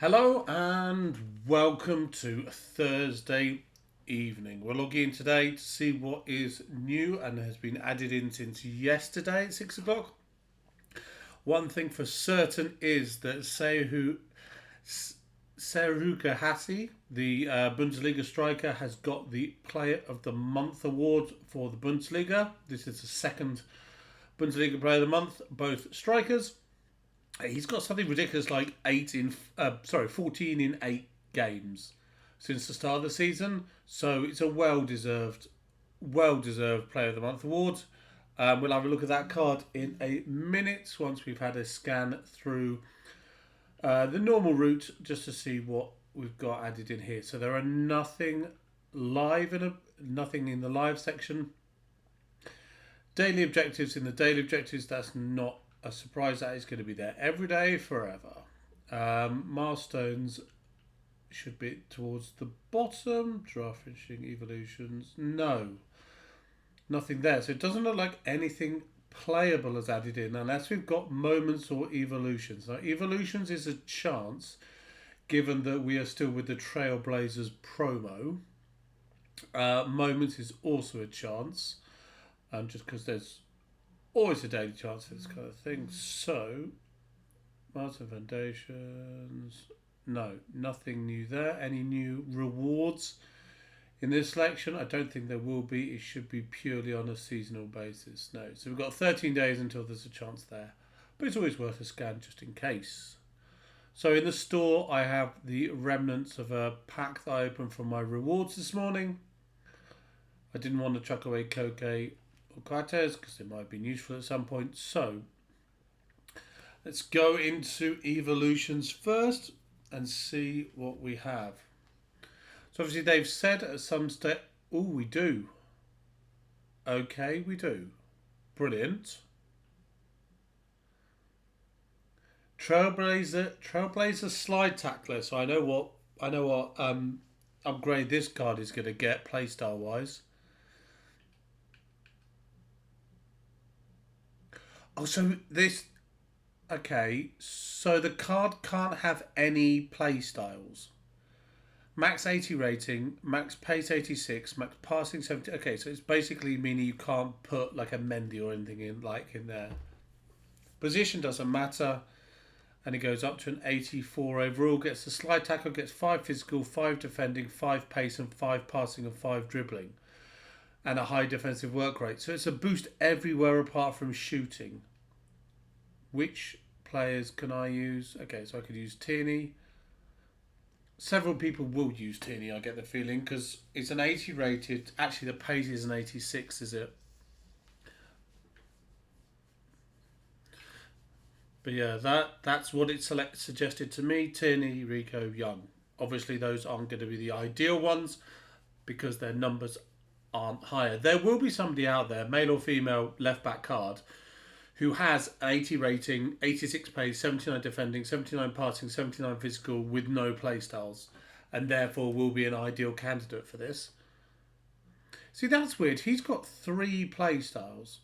Hello and welcome to Thursday evening. We're logging in today to see what is new and has been added in since yesterday at 6 o'clock. One thing for certain is that Seruka Hassi, the Bundesliga striker, has got the Player of the Month award for the Bundesliga. This is the second Bundesliga Player of the Month, both strikers. He's got something ridiculous like 14 in 8 games since the start of the season. So it's a well-deserved Player of the Month award. We'll have a look at that card in a minute once we've had a scan through the normal route just to see what we've got added in here. So there are nothing nothing in the live section. Daily objectives in the daily objectives. That's not a surprise. That is going to be there every day forever. Milestones should be towards the bottom. Draft finishing evolutions. No. Nothing there. So it doesn't look like anything playable is added in unless we've got moments or evolutions. Now evolutions is a chance given that we are still with the Trailblazers promo. Moments is also a chance. Just because there's always a daily chance for this kind of thing. So, Martin Foundations. No, nothing new there. Any new rewards in this selection? I don't think there will be. It should be purely on a seasonal basis. No. So we've got 13 days until there's a chance there. But it's always worth a scan just in case. So in the store, I have the remnants of a pack that I opened from my rewards this morning. I didn't want to chuck away Koke Cortez because it might have been useful at some point. So let's go into evolutions first and see what we have. So obviously they've said at some stage, oh, we do. Okay, we do. Brilliant. Trailblazer Slide Tackler. So I know what upgrade this card is going to get playstyle wise. Oh, so this... Okay, so the card can't have any play styles. Max 80 rating, max pace 86, max passing 70... Okay, so it's basically meaning you can't put like a Mendy or anything in there. Position doesn't matter. And it goes up to an 84 overall. Gets the slide tackle, gets 5 physical, 5 defending, 5 pace and 5 passing and 5 dribbling. And a high defensive work rate. So it's a boost everywhere apart from shooting. Which players can I use? Okay, so I could use Tierney. Several people will use Tierney, I get the feeling, because it's an 80 rated. Actually, the pace is an 86, is it? But yeah, that's what it suggested to me. Tierney, Rico, Young. Obviously, those aren't going to be the ideal ones because their numbers aren't higher. There will be somebody out there, male or female, left back card, who has an 80 rating, 86 pace, 79 defending, 79 passing, 79 physical with no playstyles, and therefore will be an ideal candidate for this. See, that's weird. He's got 3 playstyles.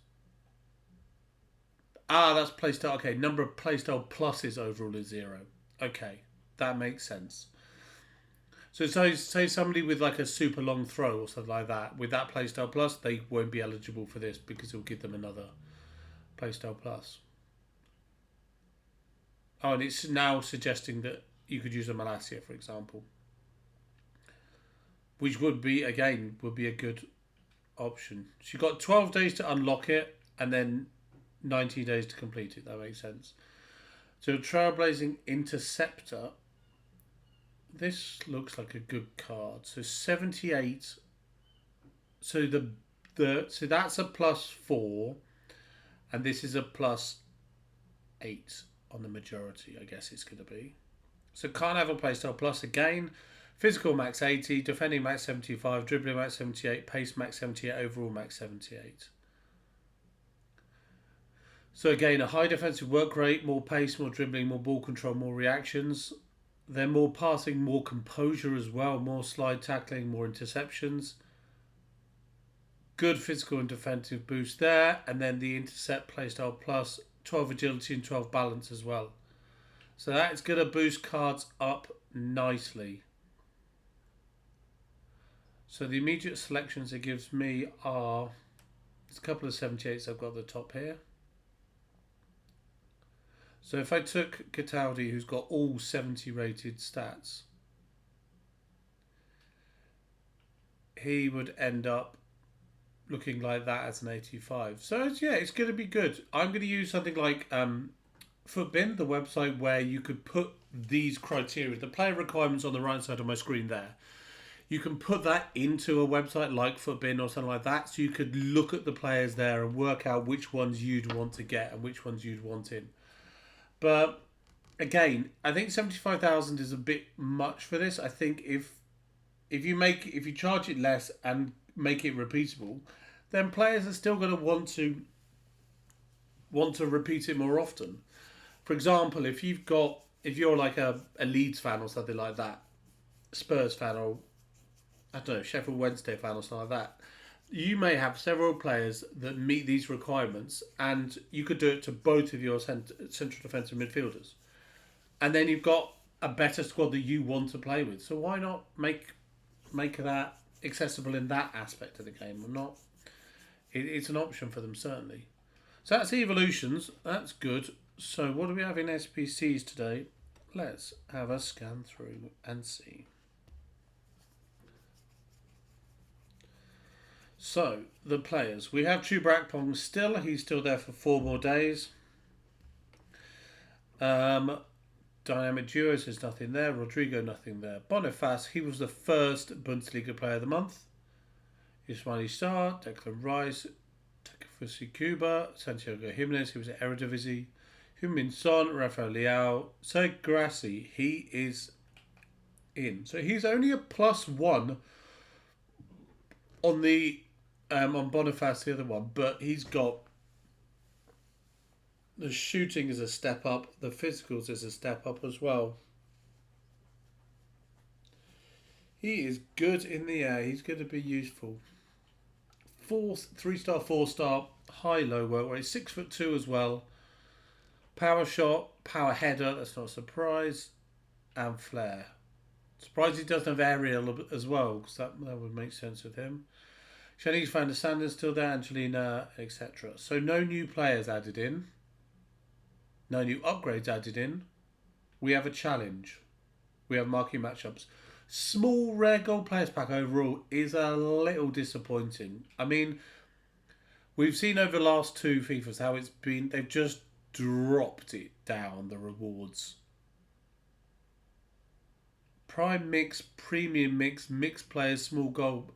That's playstyle. Okay, number of playstyle pluses overall is 0. Okay, that makes sense. So say somebody with like a super long throw or something like that, with that playstyle plus, they won't be eligible for this because it will give them another playstyle plus. Oh, and it's now suggesting that you could use a Malasia, for example. Which would be a good option. So you've got 12 days to unlock it and then 19 days to complete it. That makes sense. So Trailblazing Interceptor. This looks like a good card. So 78. So so that's a +4. And this is a +8 on the majority, I guess it's going to be. So can't have a playstyle plus again. Physical max 80, defending max 75, dribbling max 78, pace max 78, overall max 78. So again, a high defensive work rate, more pace, more dribbling, more ball control, more reactions. Then more passing, more composure as well, more slide tackling, more interceptions. Good physical and defensive boost there. And then the intercept playstyle plus 12 agility and 12 balance as well. So that's going to boost cards up nicely. So the immediate selections it gives me are, there's a couple of 78s I've got at the top here. So if I took Cataldi, who's got all 70 rated stats, he would end up looking like that as an 85. So yeah, it's going to be good. I'm going to use something like Footbin, the website where you could put these criteria, the player requirements on the right side of my screen there. You can put that into a website like Footbin or something like that, so you could look at the players there and work out which ones you'd want to get and which ones you'd want in. But again, I think 75,000 is a bit much for this. I think if you charge it less and make it repeatable, then players are still going to want to repeat it more often. For example, if you're like a Leeds fan or something like that, Spurs fan, or I don't know, Sheffield Wednesday fan or something like that, you may have several players that meet these requirements, and you could do it to both of your central defensive midfielders, and then you've got a better squad that you want to play with. So why not make that accessible in that aspect of the game? It's an option for them, certainly. So that's Evolutions. That's good. So what do we have in SPCs today? Let's have a scan through and see. So, the players. We have Chubrakpong still. He's still there for 4 more days. Dynamic Duos, there's nothing there. Rodrigo, nothing there. Boniface, he was the first Bundesliga Player of the Month. Ismaili Sarr, Declan Rice, Takefusi Kuba, Santiago Jimenez, he was at Eredivisie. Heung-min Son, Rafael Leao, Serge Grassi, he is in. So he's only a +1 on the on Boniface, the other one, but he's got the shooting is a step up, the physicals is a step up as well. He is good in the air. He's going to be useful. 3-star, 4-star, high-low work rate, 6'2" as well. Power shot, power header, that's not a surprise, and flair. Surprised he doesn't have aerial as well, because that would make sense with him. Shanice van der Sanden still there, Angelina, etc. So no new players added in. No new upgrades added in. We have a challenge. We have marquee matchups. Small rare gold players pack overall is a little disappointing. I mean, we've seen over the last 2 FIFAs how it's been. They've just dropped it down, the rewards. Prime mix, premium mix, mixed players, small gold.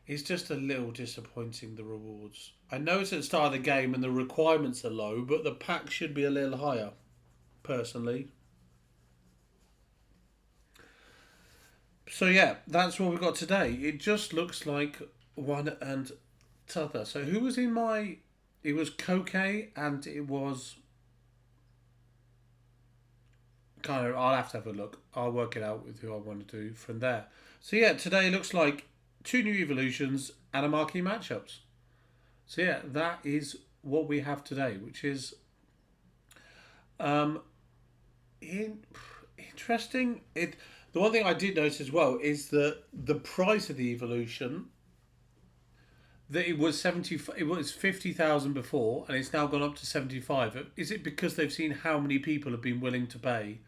It's just a little disappointing, the rewards. I know it's at the start of the game and the requirements are low, but the pack should be a little higher, personally. So yeah, that's what we've got today. It just looks like one and t'other. So who was in my... It was Koke and it was... Kind of, I'll have to have a look. I'll work it out with who I want to do from there. So yeah, today looks like 2 new evolutions and a marquee matchups. So yeah, that is what we have today, which is interesting. The one thing I did notice as well is that the price of the evolution, that it was 50,000 before, and it's now gone up to 75. Is it because they've seen how many people have been willing to pay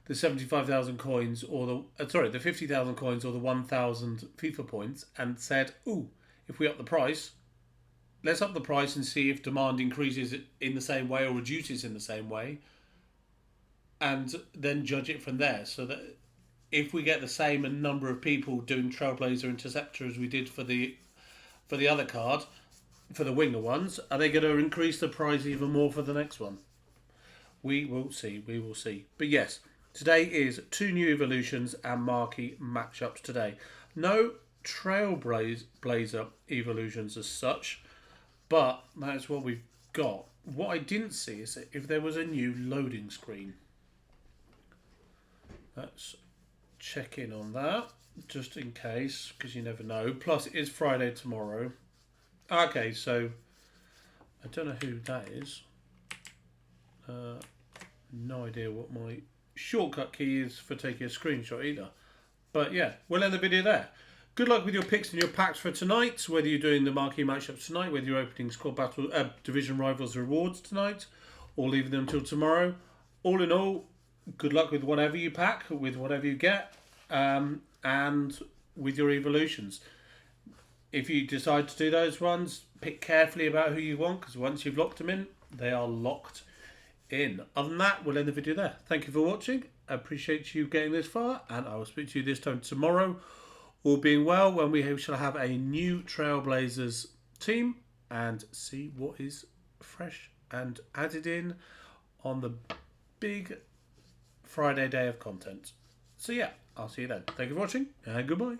the 75,000 coins or the 50,000 coins or the 1,000 FIFA points and said, ooh, if we up the price, let's up the price and see if demand increases in the same way or reduces in the same way, and then judge it from there. So that if we get the same number of people doing Trailblazer Interceptor as we did for the other card, for the winger ones, are they going to increase the price even more for the next one? We will see. We will see. But yes, today is 2 new evolutions and marquee matchups today. No Trailblazer evolutions as such, but that's what we've got. What I didn't see is if there was a new loading screen. Let's check in on that, just in case, because you never know. Plus, it is Friday tomorrow. Okay, so I don't know who that is. no idea what my shortcut key is for taking a screenshot either. But yeah, we'll end the video there. Good luck with your picks and your packs for tonight, whether you're doing the marquee matchups tonight, whether you're opening squad battle, division rivals rewards tonight, or leaving them until tomorrow. All in all, good luck with whatever you pack, with whatever you get, and with your evolutions. If you decide to do those ones, pick carefully about who you want, because once you've locked them in, they are locked in. Other than that, we'll end the video there. Thank you for watching. I appreciate you getting this far, and I will speak to you this time tomorrow, all being well, when we shall have a new Trailblazers team and see what is fresh and added in on the big Friday day of content. So yeah, I'll see you then. Thank you for watching, and goodbye.